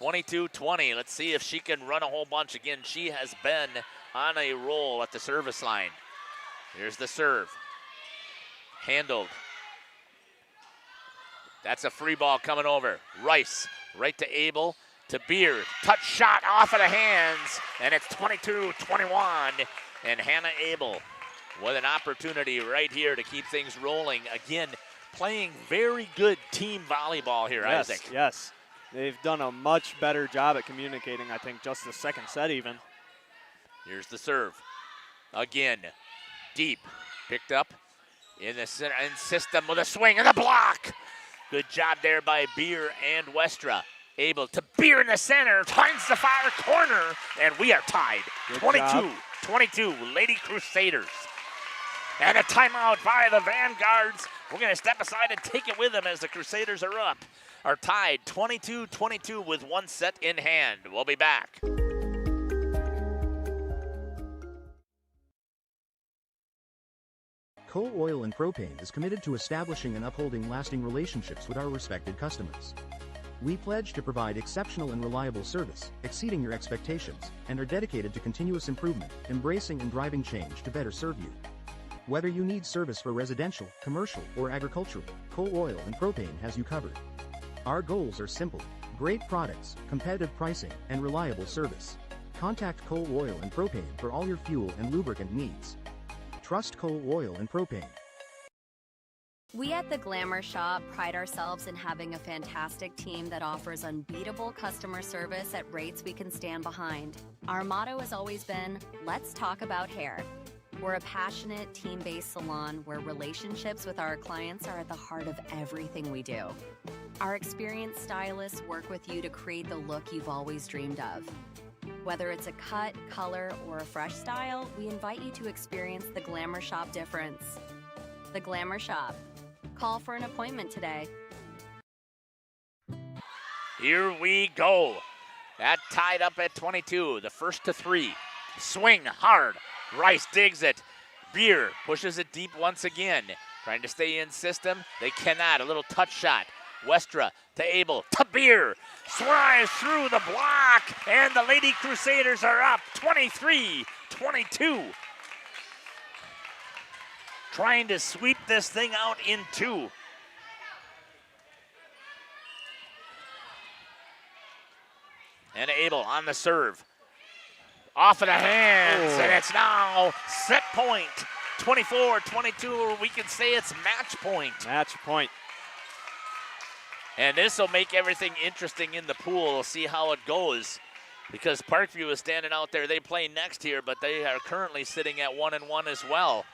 Speaker 6: 22-20. Let's see if she can run a whole bunch again. She has been on a roll at the service line. Here's the serve. Handled. That's a free ball coming over. Rice, right to Abel. To Beer, touch shot off of the hands, and it's 22-21, and Hannah Abel with an opportunity right here to keep things rolling. Again, playing very good team volleyball here,
Speaker 11: yes,
Speaker 6: Isaac.
Speaker 11: Yes, they've done a much better job at communicating, I think, just the second set even.
Speaker 6: Here's the serve. Again, deep, picked up in the center, in system with a swing and a block. Good job there by Beer and Westra. Able to Beer in the center, finds the far corner, and we are tied. 22-22, Lady Crusaders. And a timeout by the Vanguards. We're going to step aside and take it with them as the Crusaders are tied 22-22 with 1 set in hand. We'll be back.
Speaker 14: Coal Oil and Propane is committed to establishing and upholding lasting relationships with our respected customers. We pledge to provide exceptional and reliable service, exceeding your expectations, and are dedicated to continuous improvement, embracing and driving change to better serve you. Whether you need service for residential, commercial, or agricultural, Coal Oil and Propane has you covered. Our goals are simple: great products, competitive pricing, and reliable service. Contact Coal Oil and Propane for all your fuel and lubricant needs. Trust Coal Oil and Propane.
Speaker 19: We at the Glamour Shop pride ourselves in having a fantastic team that offers unbeatable customer service at rates we can stand behind. Our motto has always been, let's talk about hair. We're a passionate, team-based salon where relationships with our clients are at the heart of everything we do. Our experienced stylists work with you to create the look you've always dreamed of. Whether it's a cut, color, or a fresh style, we invite you to experience the Glamour Shop difference. The Glamour Shop. Call for an appointment today.
Speaker 6: Here we go. That tied up at 22, the first to 3. Swing hard. Rice digs it. Beer pushes it deep once again. Trying to stay in system. They cannot. A little touch shot. Westra to Abel to Beer. Slides through the block, and the Lady Crusaders are up 23-22. Trying to sweep this thing out in 2. And Abel on the serve. Off of the hands, and it's now set point. 24-22, or we can say it's match point.
Speaker 11: Match point.
Speaker 6: And this will make everything interesting in the pool. We'll see how it goes, because Parkview is standing out there. They play next here, but they are currently sitting at 1-1 as well.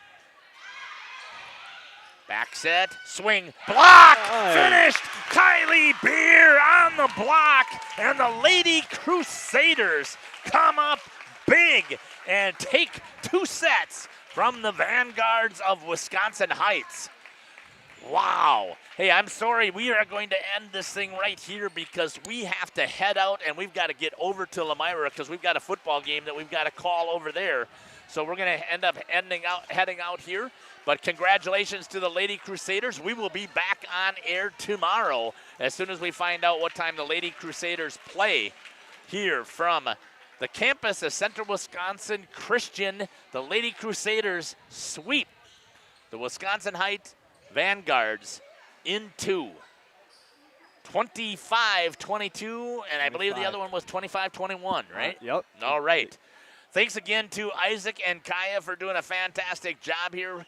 Speaker 6: Back set, swing, block, finished. Kylie Beer on the block, and the Lady Crusaders come up big and take 2 sets from the Vanguards of Wisconsin Heights. Wow. Hey, I'm sorry. We are going to end this thing right here because we have to head out and we've got to get over to Elmira because we've got a football game that we've got to call over there. So we're going to end up heading out here. But congratulations to the Lady Crusaders. We will be back on air tomorrow as soon as we find out what time the Lady Crusaders play here from the campus of Central Wisconsin Christian. The Lady Crusaders sweep the Wisconsin Heights Vanguards into 25-22, and I believe the other one was 25-21, right?
Speaker 11: Yep.
Speaker 6: All right. Thanks again to Isaac and Kaya for doing a fantastic job here.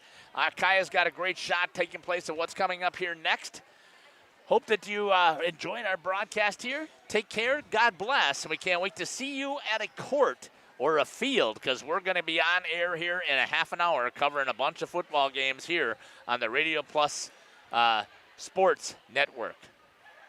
Speaker 6: Kaya's got a great shot taking place of what's coming up here next. Hope that you enjoyed our broadcast here. Take care. God bless. And we can't wait to see you at a court or a field because we're going to be on air here in a half an hour covering a bunch of football games here on the Radio Plus Sports Network.